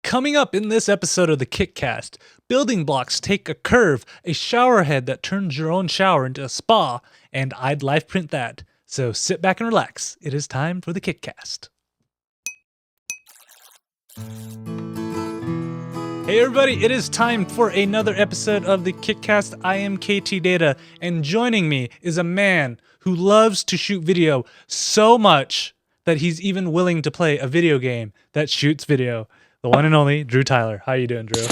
Coming up in this episode of the KickCast, building blocks take a curve, a shower head that turns your own shower into a spa, and I'd LifePrint that. So sit back and relax. It is time for the KickCast. Hey everybody, it is time for another episode of the KickCast. I am Ktdata, and joining me is a man who loves to shoot video so much that he's even willing to play a video game that shoots video. The one and only Drew Tyler. How you doing, Drew?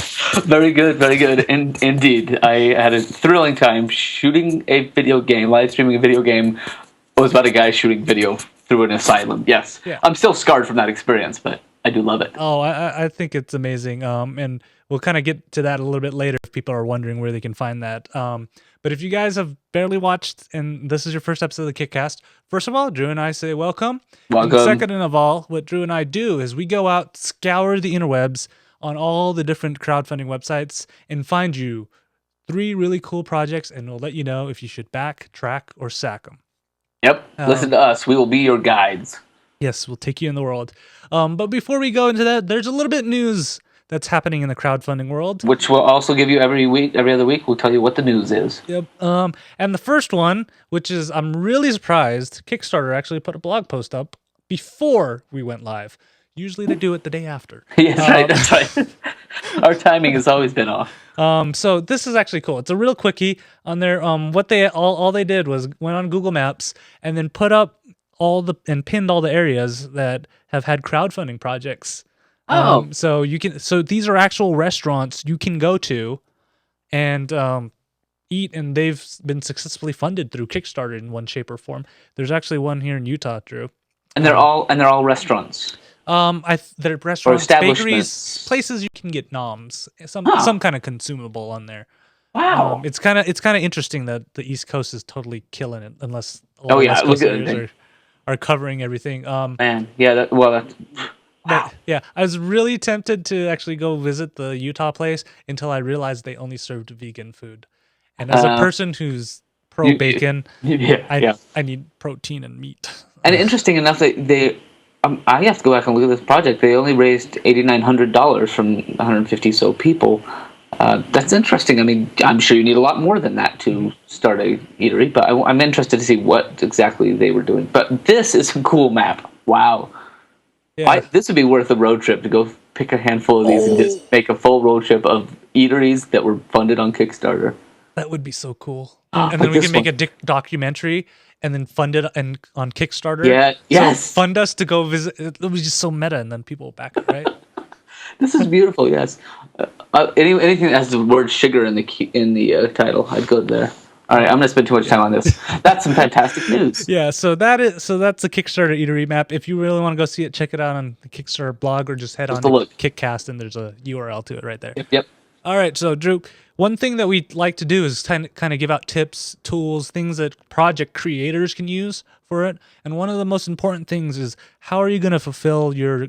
Very good, very good. Indeed. I had a thrilling time shooting a video game, live streaming a video game. It was about a guy shooting video through an asylum. Yes. Yeah. I'm still scarred from that experience, but I do love it. Oh, I think it's amazing. And we'll kind of get to that a little bit later if people are wondering where they can find that. But if you guys have barely watched and this is your first episode of the KickCast, first of all, Drew and I say welcome. Welcome. And second of all, what Drew and I do is we go out, scour the interwebs on all the different crowdfunding websites and find you 3 really cool projects, and we'll let you know if you should back, track, or sack them. Yep. Listen to us. We will be your guides. Yes, we'll take you in the world. But before we go into that, there's a little bit of news that's happening in the crowdfunding world, which we'll also give you every other week. We'll tell you what the news is. Yep. And the first one, which is I'm really surprised, Kickstarter actually put a blog post up before we went live. Usually they do it the day after. Yeah, that's right. Our timing has always been off. So this is actually cool. It's a real quickie on there. What they all they did was went on Google Maps and then put up and pinned all the areas that have had crowdfunding projects. So these are actual restaurants you can go to and eat, and they've been successfully funded through Kickstarter in one shape or form. There's actually one here in Utah, Drew. And they're all restaurants. They're restaurants, bakeries, places you can get noms, some kind of consumable on there. Wow. It's kind of interesting that the East Coast is totally killing it, unless West Coast areas are covering everything. Man, yeah, wow. But, yeah, I was really tempted to actually go visit the Utah place until I realized they only served vegan food. And as a person who's pro-bacon, I need protein and meat. And interesting enough, they I have to go back and look at this project. They only raised $8,900 from 150 so people. That's interesting. I mean, I'm sure you need a lot more than that to start a eatery, but I'm interested to see what exactly they were doing. But this is a cool map. Wow. Yeah. This would be worth a road trip to go pick a handful of these and just make a full road trip of eateries that were funded on Kickstarter. That would be so cool. And then we can make a documentary and then fund it on Kickstarter. Yeah, yes. So fund us to go visit. It was just so meta, and then people will back it, right? This is beautiful. Yes. Anything that has the word sugar in the title, I'd go there. All right, I'm gonna spend too much time on this. That's some fantastic news. Yeah, so that's a Kickstarter eatery map. If you really want to go see it, check it out on the Kickstarter blog, or just head on to KickCast, and there's a URL to it right there. Yep. All right, so Drew, one thing that we like to do is kind of give out tips, tools, things that project creators can use for it. And one of the most important things is how are you going to fulfill your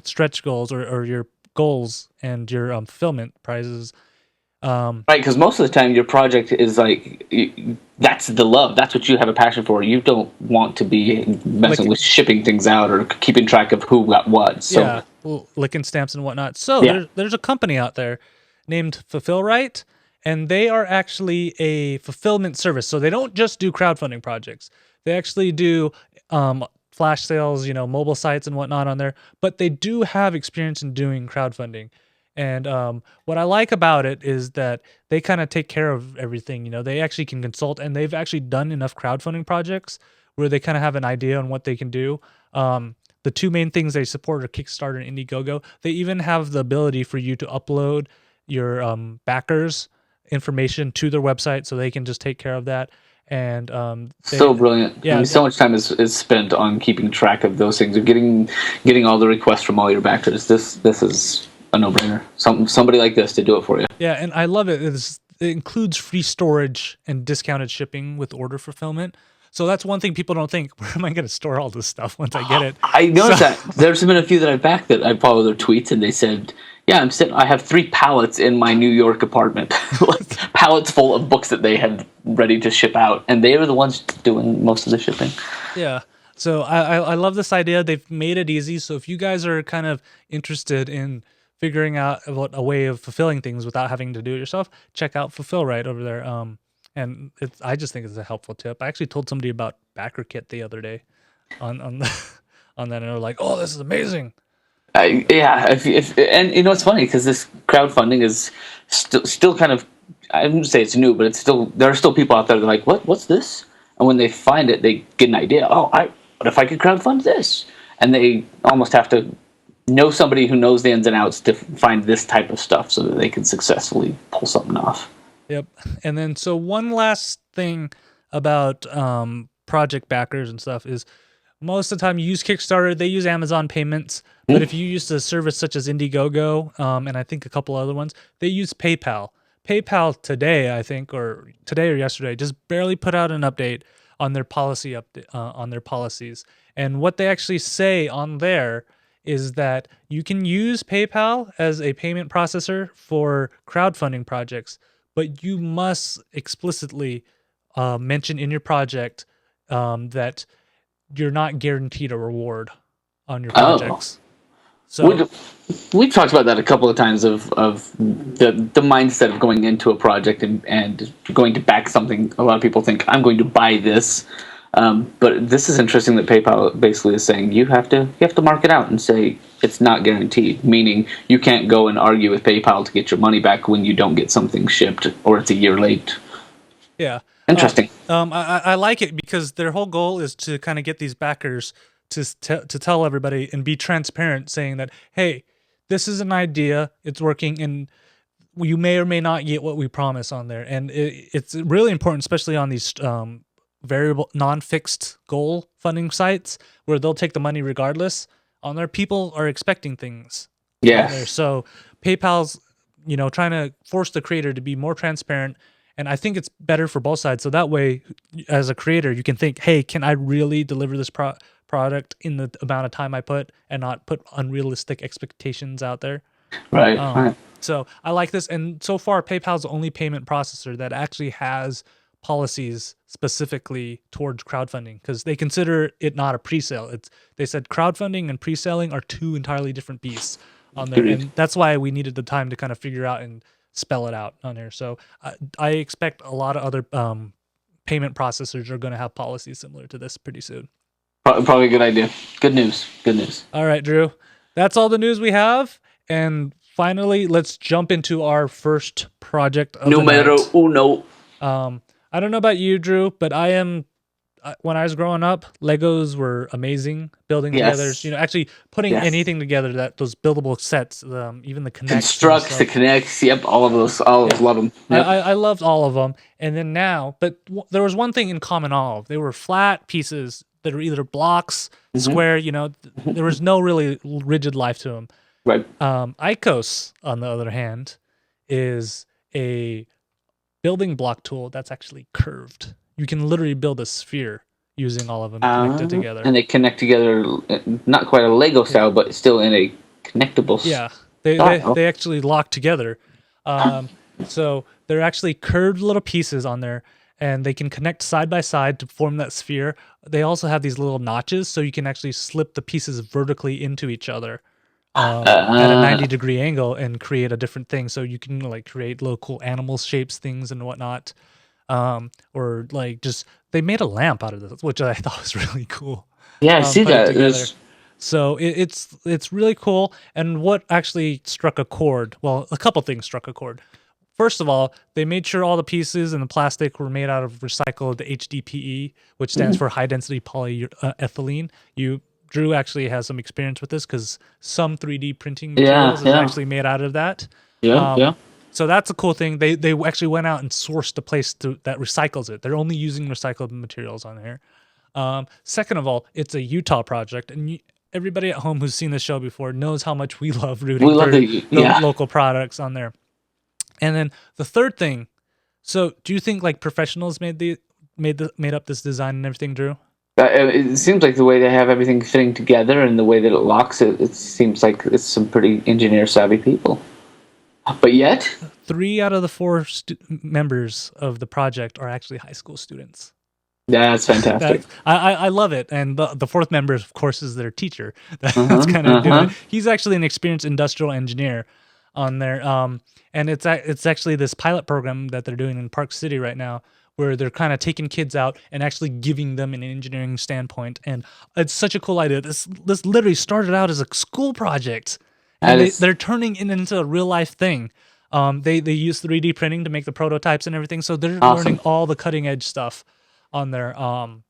stretch goals or your goals and your fulfillment prizes. Right, because most of the time your project is like, that's the love. That's what you have a passion for. You don't want to be messing with shipping things out or keeping track of who got what. So. Yeah, licking stamps and whatnot. So there's a company out there named Fulfill Right, and they are actually a fulfillment service. So they don't just do crowdfunding projects. They actually do flash sales, mobile sites and whatnot on there. But they do have experience in doing crowdfunding. And what I like about it is that they kind of take care of everything. They actually can consult, and they've actually done enough crowdfunding projects where they kind of have an idea on what they can do. The 2 main things they support are Kickstarter and Indiegogo. They even have the ability for you to upload your backers information to their website, so they can just take care of that. And so brilliant. Yeah, so much time is spent on keeping track of those things, or getting all the requests from all your backers. This is a no-brainer. Somebody like this to do it for you. Yeah, and I love it. It includes free storage and discounted shipping with order fulfillment. So that's one thing people don't think. Where am I going to store all this stuff once I get it? I noticed that. There's been a few that I've backed that I follow their tweets, and they said, yeah, I have 3 pallets in my New York apartment. Pallets full of books that they had ready to ship out, and they are the ones doing most of the shipping. Yeah. So I love this idea. They've made it easy. So if you guys are kind of interested in figuring out a way of fulfilling things without having to do it yourself, check out Fulfillrite over there. And I just think it's a helpful tip. I actually told somebody about BackerKit the other day on on that, and they're like, "Oh, this is amazing." Yeah, and it's funny because this crowdfunding is still kind of, I wouldn't say it's new, but it's still, there are still people out there that are like, what's this? And when they find it, they get an idea. Oh, what if I could crowdfund this? And they almost have to know somebody who knows the ins and outs to find this type of stuff so that they can successfully pull something off. Yep. And then so one last thing about project backers and stuff is, most of the time you use Kickstarter, they use Amazon payments. But if you use a service such as Indiegogo, and I think a couple other ones, they use PayPal. PayPal today, I think, or today or yesterday, just barely put out an update on their on their policies. And what they actually say on there is that you can use PayPal as a payment processor for crowdfunding projects, but you must explicitly mention in your project that you're not guaranteed a reward on your projects. So we've talked about that a couple of times of the mindset of going into a project and going to back something. A lot of people think I'm going to buy this, but this is interesting that PayPal basically is saying you have to mark it out and say it's not guaranteed, meaning you can't go and argue with PayPal to get your money back when you don't get something shipped or it's a year late. Yeah. Interesting. I like it because their whole goal is to kind of get these backers to tell everybody and be transparent, saying that, hey, this is an idea, it's working, and you may or may not get what we promise on there. And it's really important, especially on these variable, non-fixed goal funding sites where they'll take the money regardless. On there, people are expecting things. Yeah. So PayPal's, trying to force the creator to be more transparent. And I think it's better for both sides. So that way, as a creator, you can think, hey, can I really deliver this product in the amount of time I put and not put unrealistic expectations out there? Right. So I like this. And so far, PayPal's the only payment processor that actually has policies specifically towards crowdfunding, because they consider it not a pre-sale. They said crowdfunding and pre-selling are two entirely different beasts on there. And that's why we needed the time to kind of figure out and spell it out on there. So I expect a lot of other payment processors are going to have policies similar to this pretty soon. Probably a good idea. Good news. All right, Drew. That's all the news we have. And finally, let's jump into our first project of Numero the night. uno. I don't know about you, Drew, but when I was growing up, Legos were amazing. Building together, actually putting anything together, those buildable sets, even the connects. The connects, yep, all of those, love them. Yep. I loved all of them. And then now, but there was one thing in common all of. They were flat pieces that are either blocks, square, there was no really rigid life to them. Right. ICOS, on the other hand, is a building block tool that's actually curved. You can literally build a sphere using all of them connected together. And they connect together, not quite a Lego style, but still in a connectable style. Yeah, they actually lock together. So they're actually curved little pieces on there, and they can connect side by side to form that sphere. They also have these little notches, so you can actually slip the pieces vertically into each other at a 90-degree angle and create a different thing. So you can create little cool animal shapes, things and whatnot. Or they made a lamp out of this, which I thought was really cool. Yeah, I see that. So it's really cool. And what actually struck a chord? Well, a couple things struck a chord. First of all, they made sure all the pieces and the plastic were made out of recycled HDPE, which stands for high density polyethylene. Drew actually has some experience with this because some 3D printing materials is actually made out of that. Yeah. So that's a cool thing. They actually went out and sourced a place that recycles it. They're only using recycled materials on here. Second of all, it's a Utah project, and everybody at home who's seen this show before knows how much we love rooting for the local products on there. And then the third thing, so do you think professionals made up this design and everything, Drew? It seems like the way they have everything fitting together and the way that it locks it seems like it's some pretty engineer savvy people. But yet, 3 out of the 4 members of the project are actually high school students. That's fantastic. I love it. And the fourth member, of course, is their teacher. That's Uh-huh, kind of doing uh-huh. it. He's actually an experienced industrial engineer on there. And it's actually this pilot program that they're doing in Park City right now, where they're kind of taking kids out and actually giving them an engineering standpoint. And it's such a cool idea. This literally started out as a school project, That and is they're turning it into a real life thing. They use 3D printing to make the prototypes and everything, so they're learning awesome. all the cutting edge stuff on there. Where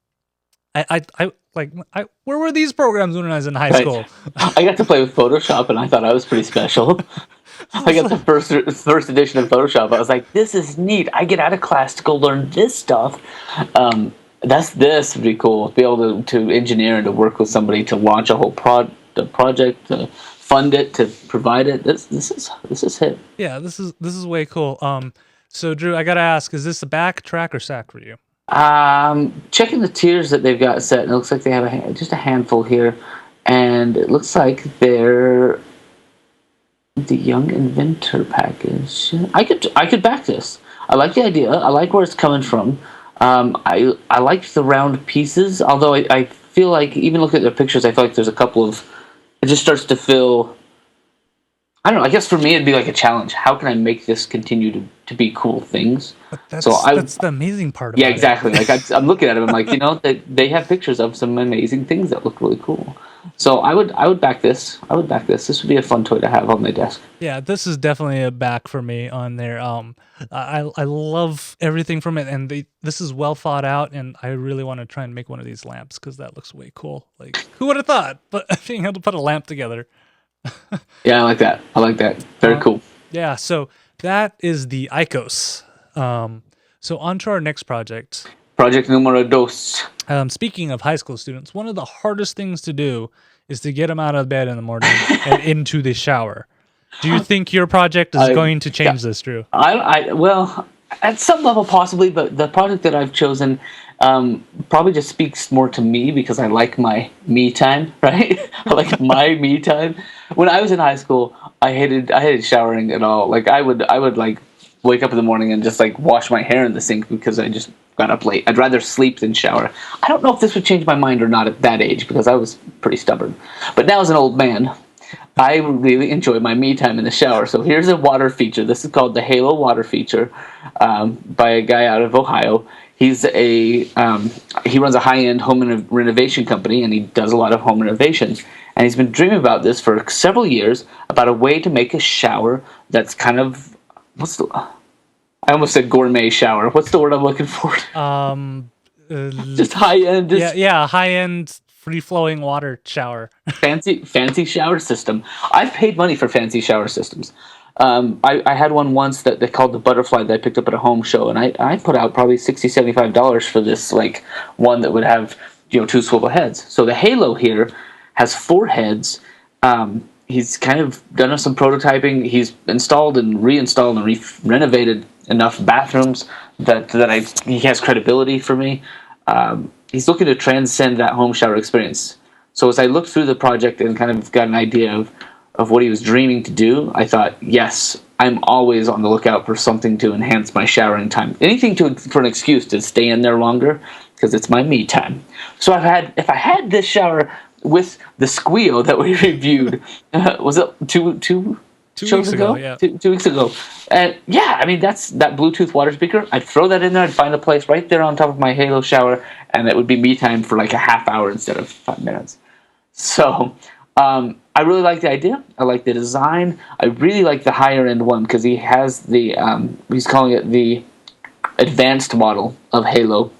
were these programs when I was in high Right. school? I got to play with Photoshop, and I thought I was pretty special. I got the first edition of Photoshop. I was like, "This is neat. I get out of class to go learn this stuff." This would be cool. To be able to engineer and to work with somebody to launch a whole project, to fund it, to provide it. This is it. Yeah, this is way cool. So Drew, I gotta ask, is this a back, track, or sack for you? Checking the tiers that they've got set, and it looks like they have just a handful here, and it looks like they're the Young Inventor package. I could back this. I like the idea. I like where it's coming from. I like the round pieces, although I feel like, even looking at their pictures, I feel like there's a couple of, it just starts to feel, I don't know. I guess for me it'd be like a challenge. How can I make this continue to be cool things? But So that's the amazing part yeah, about exactly. it. Like I'm looking at them, I'm like, they have pictures of some amazing things that look really cool. So I would back this. I would back this. This would be a fun toy to have on my desk. Yeah, this is definitely a back for me on there. I love everything from it, and this is well thought out, and I really want to try and make one of these lamps because that looks way cool. Like, who would have thought? But being able to put a lamp together. Yeah, I like that. I like that. Very cool. Yeah, so that is the ICOS. So on to our next project. Project numero dos. Speaking of high school students, one of the hardest things to do is to get them out of bed in the morning and into the shower. Do you think your project is going to change this, Drew? Well, at some level possibly, but the project that I've chosen probably just speaks more to me because I like my me time, right? I like my me time. When I was in high school, I hated showering at all. Like I would like wake up in the morning and just like wash my hair in the sink because I just got up late. I'd rather sleep than shower. I don't know if this would change my mind or not at that age because I was pretty stubborn. But now as an old man, I really enjoy my me time in the shower. So here's a water feature. This is called the Halo water feature by a guy out of Ohio. He runs a high-end home renovation company, and he does a lot of home renovations. And he's been dreaming about this for several years, about a way to make a shower that's kind of, I almost said gourmet shower. What's the word I'm looking for? Just high-end. Yeah, high-end free-flowing water shower. fancy shower system. I've paid money for fancy shower systems. I had one once that they called the Butterfly that I picked up at a home show, and I put out probably $60, $75 for this, like, one that would have, 2 swivel heads. So the Halo here has 4 heads. He's kind of done some prototyping. He's installed and reinstalled and renovated enough bathrooms that he has credibility for me. He's looking to transcend that home shower experience. So as I looked through the project and kind of got an idea of what he was dreaming to do, I thought, yes, I'm always on the lookout for something to enhance my showering time. Anything for an excuse to stay in there longer, because it's my me time. So if I had this shower with the Squeo that we reviewed, was it two shows ago? Yeah. 2 weeks ago. And yeah, I mean, that's that Bluetooth water speaker. I'd throw that in there. I'd find a place right there on top of my Halo shower, and it would be me time for like a half hour instead of 5 minutes. So I really like the idea. I like the design. I really like the higher end one because he has the he's calling it the advanced model of Halo,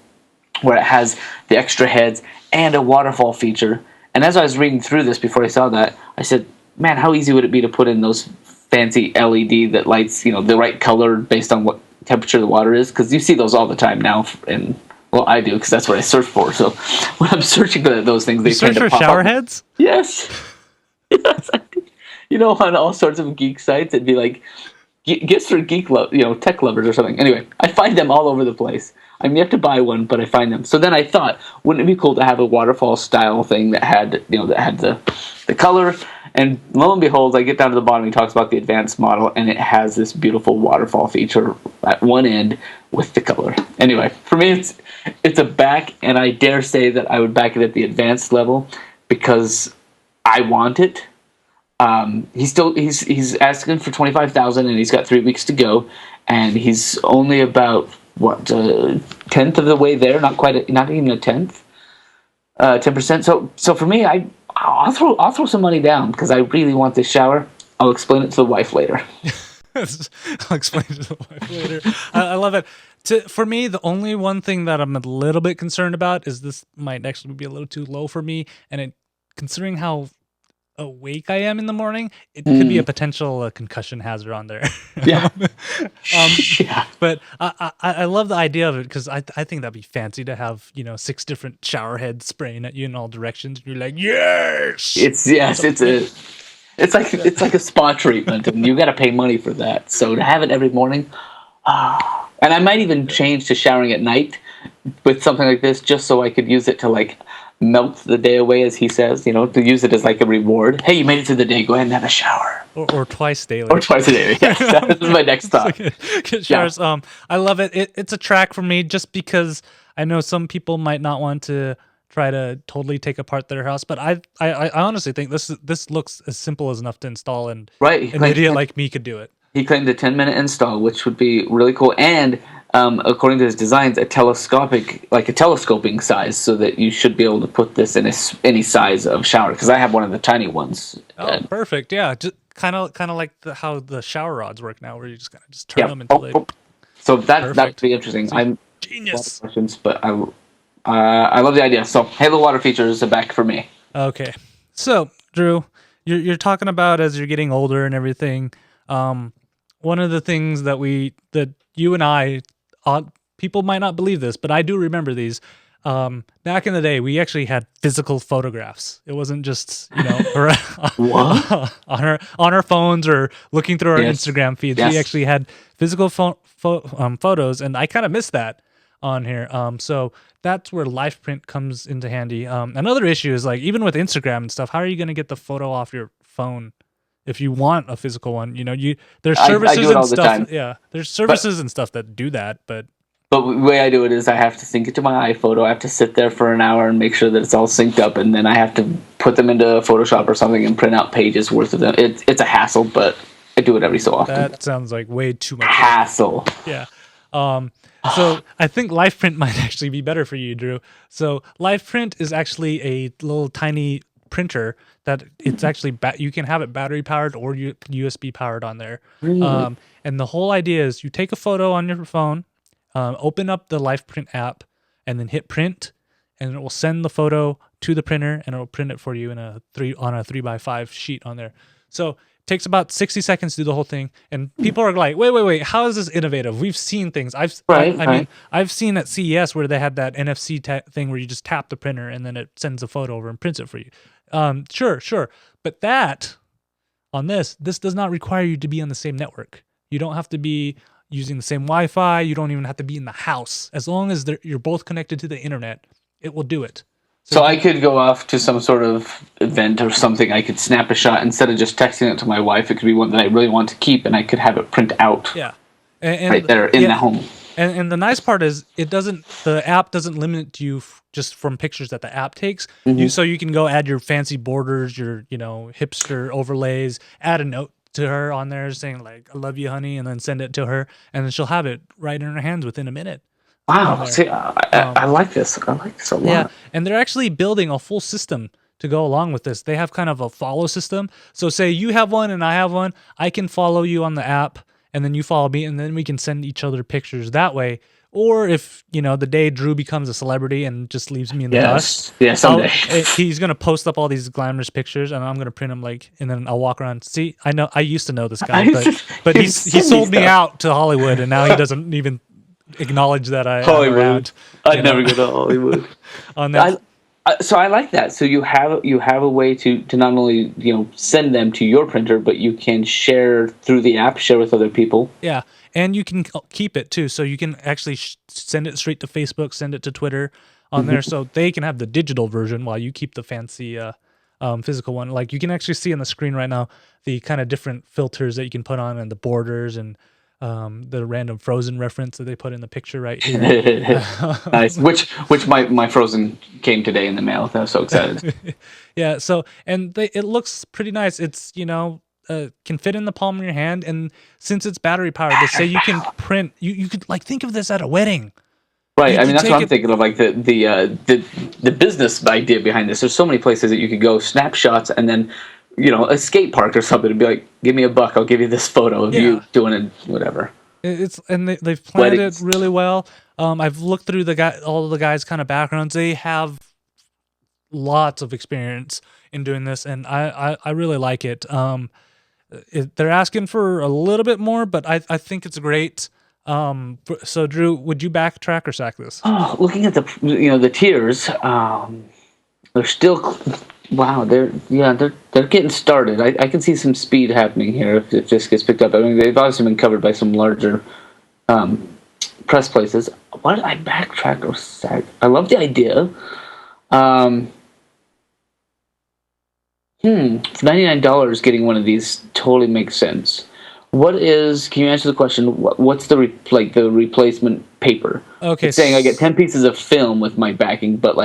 where it has the extra heads and a waterfall feature. And as I was reading through this before I saw that, I said, man, how easy would it be to put in those fancy LED that lights, the right color based on what temperature the water is? Because you see those all the time now. Well, I do because that's what I search for. So when I'm searching for those things, they search for shower heads? Yes. Yes, I do. On all sorts of geek sites, it'd be like gifts for tech lovers or something. Anyway, I find them all over the place. I'm yet to buy one, but I find them. So then I thought, wouldn't it be cool to have a waterfall style thing that had the color? And lo and behold, I get down to the bottom. He talks about the advanced model, and it has this beautiful waterfall feature at one end with the color. And Anyway, for me, it's a back, and I dare say that I would back it at the advanced level because I want it. He's asking for 25,000, and he's got 3 weeks to go, and he's only about what tenth of the way there, not even a tenth, 10%. So for me, I'll throw some money down because I really want this shower. I'll explain it to the wife later. I'll explain it to the wife later. I love it. For me, the only one thing that I'm a little bit concerned about is this might actually be a little too low for me, and considering how awake I am in the morning, it could be a potential concussion hazard on there. Yeah. Yeah. But I love the idea of it because I think that'd be fancy to have 6 different shower heads spraying at you in all directions. And you're like, yes. It's like a spa treatment, and you got to pay money for that. So to have it every morning, and I might even change to showering at night with something like this, just so I could use it to like melt the day away, as he says. To use it as like a reward. Hey, you made it through the day. Go ahead and have a shower. Or twice daily. Or twice a day. Yes, that is my next thought. Get showers. Yeah. I love it. It's a track for me, just because I know some people might not want to try to totally take apart their house, but I honestly think this looks as simple as enough to install, and an idiot like me could do it. He claimed a 10-minute install, which would be really cool, and according to his designs, a telescoping size, so that you should be able to put this in any size of shower. Because I have one of the tiny ones. Oh, perfect! Yeah, just kind of like how the shower rods work now, where you just kind of just turn them until they. So that'd be interesting. I'm genius. Questions, but I love the idea. So Halo water feature is a back for me. Okay, so Drew, you're talking about as you're getting older and everything. One of the things that you and I, people might not believe this, but I do remember these. Back in the day, we actually had physical photographs. It wasn't just what? on our phones or looking through our Instagram feeds. Yes. We actually had physical photos, and I kind of miss that on here. So that's where LifePrint comes into handy. Another issue is, like, even with Instagram and stuff, how are you going to get the photo off your phone if you want a physical one? There's services I do it all the time. Yeah, there's services and stuff that do that, but the way I do it is I have to sync it to my iPhoto. I have to sit there for an hour and make sure that it's all synced up, and then I have to put them into Photoshop or something and print out pages worth of them. It's a hassle, but I do it every so often. That sounds like way too much hassle. Yeah. So I think LifePrint might actually be better for you, Drew. So LifePrint is actually a little tiny printer that it's actually you can have it battery powered or USB powered on there. Really? And the whole idea is you take a photo on your phone, open up the LifePrint app, and then hit print, and it will send the photo to the printer, and it will print it for you on a 3x5 sheet on there. So it takes about 60 seconds to do the whole thing, and people are like, wait, how is this innovative? We've seen things. I mean, I've seen at CES where they had that NFC thing where you just tap the printer and then it sends a photo over and prints it for you. Sure. But this does not require you to be on the same network. You don't have to be using the same Wi-Fi. You don't even have to be in the house. As long as you're both connected to the internet, it will do it. So I could go off to some sort of event or something. I could snap a shot instead of just texting it to my wife. It could be one that I really want to keep, and I could have it print out. Yeah, right there in the home. And the nice part is the app doesn't limit you just from pictures that the app takes. Mm-hmm. So you can go add your fancy borders, your hipster overlays, add a note to her on there saying like, I love you, honey, and then send it to her, and then she'll have it right in her hands within a minute. Wow. See, I like this. I like this a lot. Yeah, and they're actually building a full system to go along with this. They have kind of a follow system. So say you have one and I have one, I can follow you on the app, and then you follow me, and then we can send each other pictures that way. Or if, the day Drew becomes a celebrity and just leaves me in the dust. Yeah, someday. He's going to post up all these glamorous pictures, and I'm going to print them, and then I'll walk around. See, I used to know this guy, but he sold me out to Hollywood, and now he doesn't even acknowledge that I'm around. I'd never go to Hollywood. On that. So I like that. So you have a way to not only send them to your printer, but you can share through the app, share with other people. Yeah, and you can keep it too. So you can actually send it straight to Facebook, send it to Twitter on there, so they can have the digital version while you keep the fancy physical one. Like you can actually see on the screen right now the kind of different filters that you can put on and the borders and the random Frozen reference that they put in the picture right here. Nice. Which my Frozen came today in the mail. I was so excited. Yeah. So, and it looks pretty nice. It's, can fit in the palm of your hand. And since it's battery powered, they say you can print, you could like think of this at a wedding. Right. I mean, that's what I'm thinking of, like the business idea behind this. There's so many places that you could go, snapshots, and then, a skate park or something, and be like, give me $1, I'll give you this photo of you doing it, whatever. They've planned it really well. I've looked through all the guys' kind of backgrounds. They have lots of experience in doing this, and I really like it. They're asking for a little bit more, but I think it's great. So Drew, would you backtrack or sack this? Oh, looking at the tiers, they're still, wow, they're getting started. I can see some speed happening here if this gets picked up. I mean, they've obviously been covered by some larger press places. Why did I backtrack or sack? I love the idea. $99 getting one of these totally makes sense. Can you answer the question? What's the replacement paper? Okay. It's saying I get 10 pieces of film with my backing, but do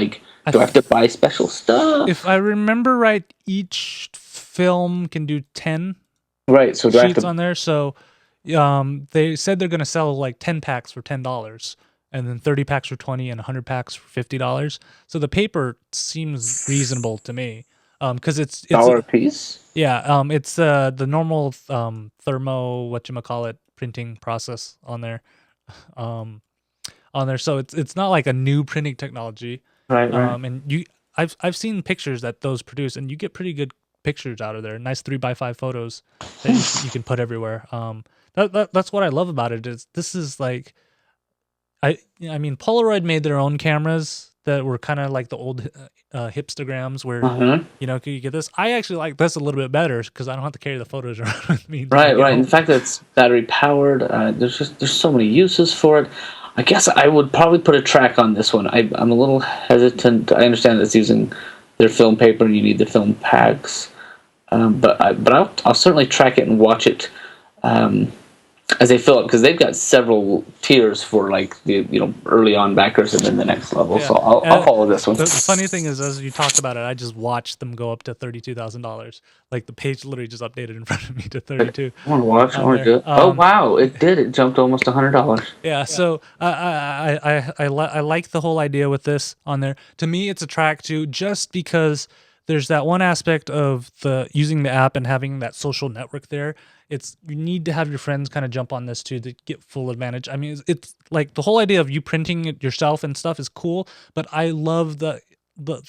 I have to buy special stuff? If I remember right, each film can do 10 so sheets on there. So they said they're going to sell like 10 packs for $10 and then 30 packs for $20 and 100 packs for $50. So the paper seems reasonable to me. Because it's $1 a piece. Yeah, it's the normal thermo printing process on there, So it's not like a new printing technology, right. And I've seen pictures that those produce, and you get pretty good pictures out of there. Nice 3x5 photos that you can put everywhere. That's what I love about it. This is like, I mean, Polaroid made their own cameras that were kind of like the old hipstograms where you get this. I actually like this a little bit better because I don't have to carry the photos around with me. Right. And the fact that it's battery powered, there's so many uses for it. I guess I would probably put a track on this one. I'm a little hesitant. I understand that it's using their film paper and you need the film packs, but I'll certainly track it and watch it as they fill up, because they've got several tiers for like the early on backers and then the next level. Yeah. So I'll follow this one. The funny thing is, as you talked about it, I just watched them go up to $32,000. Like the page literally just updated in front of me to 32. I want to watch. I want to do it. Oh wow, it did. It jumped almost $100. Yeah. So I like the whole idea with this on there. To me, it's a track too, just because there's that one aspect of using the app and having that social network there. You need to have your friends kind of jump on this too to get full advantage. I mean, it's like the whole idea of you printing it yourself and stuff is cool, but I love the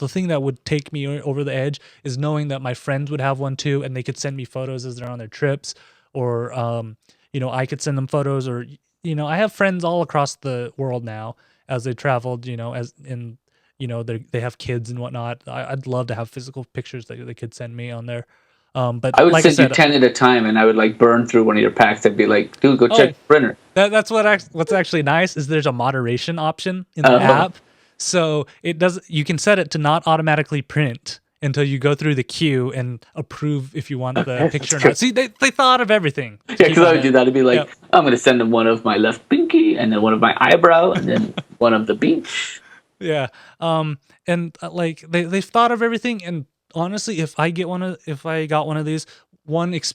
thing that would take me over the edge is knowing that my friends would have one too, and they could send me photos as they're on their trips, or I could send them photos, or I have friends all across the world now as they traveled, they have kids and whatnot. I'd love to have physical pictures that they could send me on there. But I would send you 10 at a time, and I would burn through one of your packs. I'd be like, dude, go check the printer. That's what's actually nice is there's a moderation option in the app. So you can set it to not automatically print until you go through the queue and approve if you want the picture or not. See, they thought of everything. Yeah, because I would do that. I'd be like, I'm going to send them one of my left pinky, and then one of my eyebrow, and then one of the beach. Yeah. And they've thought of everything. And honestly, if I got one of these,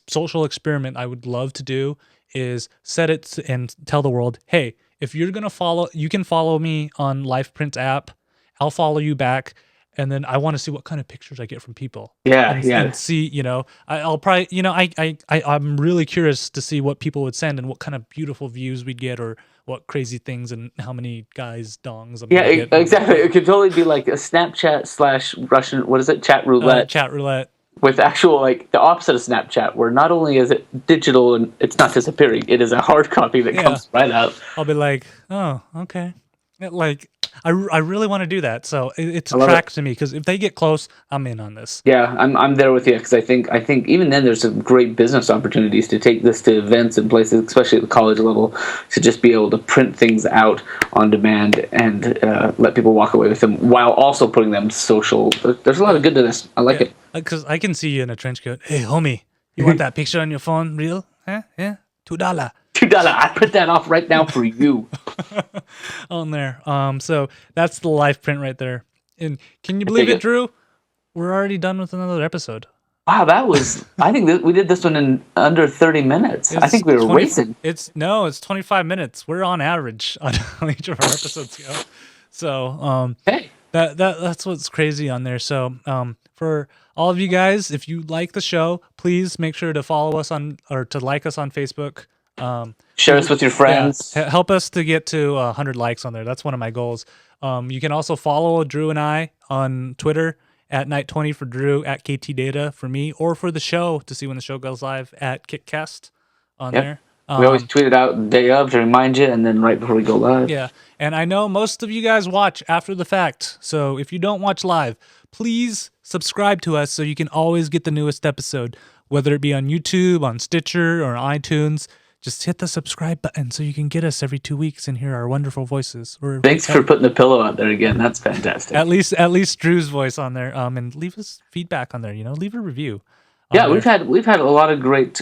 social experiment I would love to do is set it and tell the world, hey, if you're going to follow, you can follow me on LifePrint app. I'll follow you back. And then I want to see what kind of pictures I get from people. And see, I'll probably, I'm really curious to see what people would send and what kind of beautiful views we'd get, or what crazy things and how many guys' dongs. Exactly. It could totally be like a Snapchat / Russian, what is it? Chat roulette. Chat roulette. With actual, the opposite of Snapchat, where not only is it digital and it's not disappearing, it is a hard copy that comes right out. I'll be like, oh, okay. I really want to do that, so it's a track to me, because if they get close, I'm in on this. Yeah, I'm there with you, because I think even then there's some great business opportunities to take this to events and places, especially at the college level, to just be able to print things out on demand and let people walk away with them while also putting them social. There's a lot of good to this. I like it. Because I can see you in a trench coat. Hey, homie, you want that picture on your phone? Real? Huh? Yeah, $2. $2. I print that off right now for you. On there. So that's the LifePrint right there. And can you believe it, Drew? We're already done with another episode. Wow, that was. I think we did this one in under 30 minutes. I think we were racing. It's 25 minutes. We're on average on each of our episodes go. So hey, that's what's crazy on there. So for all of you guys, if you like the show, please make sure to follow us to like us on Facebook. Share us with your friends. Yeah, help us to get to 100 likes on there. That's one of my goals. You can also follow Drew and I on Twitter at Night20 for Drew, at Ktdata for me, or for the show to see when the show goes live at KickCast on there. We always tweet it out the day of to remind you, and then right before we go live. Yeah, and I know most of you guys watch after the fact, so if you don't watch live, please subscribe to us so you can always get the newest episode, whether it be on YouTube, on Stitcher, or iTunes. Just hit the subscribe button so you can get us every 2 weeks and hear our wonderful voices. Thanks for putting the pillow out there again. That's fantastic. At least Drew's voice on there. And leave us feedback on there. Leave a review. Yeah, we've had a lot of great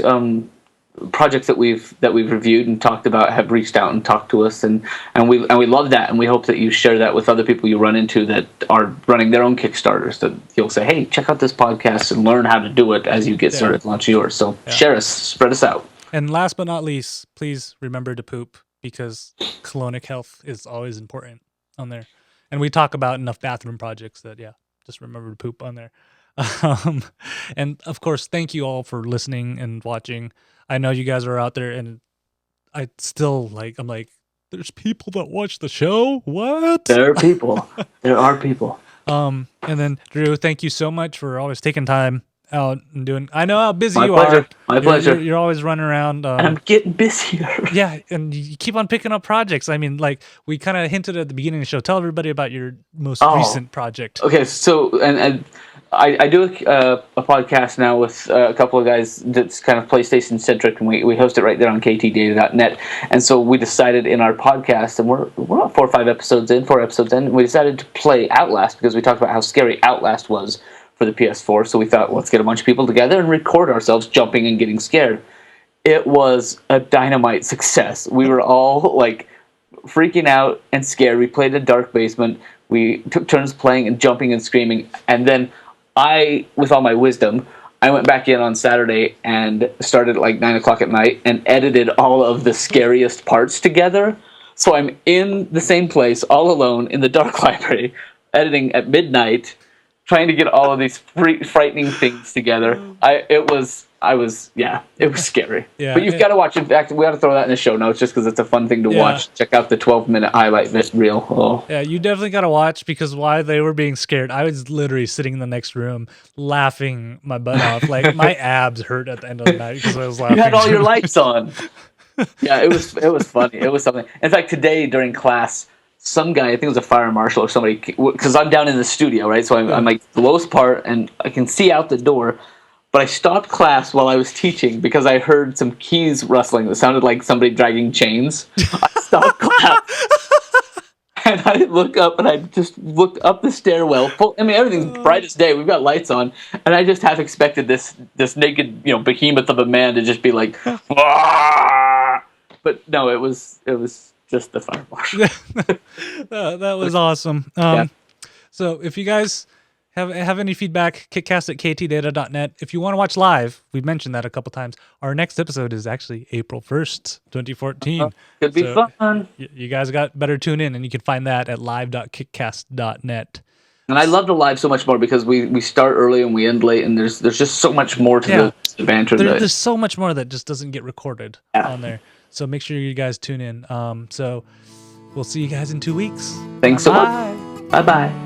projects that we've reviewed and talked about have reached out and talked to us, and we love that, and we hope that you share that with other people you run into that are running their own Kickstarters. That you'll say, hey, check out this podcast and learn how to do it as you get started launch yours. So share us, spread us out. And last but not least, please remember to poop, because colonic health is always important on there. And we talk about enough bathroom projects that, just remember to poop on there. And of course, thank you all for listening and watching. I know you guys are out there, and I still I'm like, there's people that watch the show? What? There are people. There are people. And then Drew, thank you so much for always taking time out and doing. I know how busy you are. My pleasure. You're always running around. And I'm getting busier. Yeah, and you keep on picking up projects. I mean, we kind of hinted at the beginning of the show. Tell everybody about your most recent project. Okay, so and I do a podcast now with a couple of guys that's kind of PlayStation centric, and we host it right there on ktdata.net. And so we decided in our podcast, and we're 4 episodes in, and we decided to play Outlast because we talked about how scary Outlast was for the PS4. So we thought, let's get a bunch of people together and record ourselves jumping and getting scared. It was a dynamite success. We were all freaking out and scared. We played in a dark basement. We took turns playing and jumping and screaming. And then with all my wisdom, I went back in on Saturday and started at 9 o'clock at night and edited all of the scariest parts together. So I'm in the same place, all alone in the dark library, editing at midnight, trying to get all of these frightening things together. It was scary. Yeah, but you've got to watch. In fact, we ought to throw that in the show notes just because it's a fun thing to watch. Check out the 12-minute highlight reel. Oh. Yeah, you definitely got to watch, because while they were being scared, I was literally sitting in the next room laughing my butt off. My abs hurt at the end of the night because I was laughing. You had all your lights on. Yeah, it was funny. It was something. In fact, today during class, some guy, I think it was a fire marshal or somebody, because I'm down in the studio, right? So I'm the lowest part, and I can see out the door. But I stopped class while I was teaching because I heard some keys rustling that sounded like somebody dragging chains. I stopped class. And I look up, and I just looked up the stairwell. Everything's bright as day. We've got lights on. And I just half expected this naked, behemoth of a man to just be like, Wah! But no, it was just the fire marshal. That was awesome. So if you guys have any feedback, kickcast at ktdata.net. If you want to watch live, we've mentioned that a couple times. Our next episode is actually April 1st, 2014. Could be fun. You guys better tune in, and you can find that at live.kickcast.net. And I love the live so much more because we start early and we end late, and there's just so much more to the banter. There's so much more that just doesn't get recorded on there. So make sure you guys tune in. So we'll see you guys in 2 weeks. Thanks so much. Bye-bye.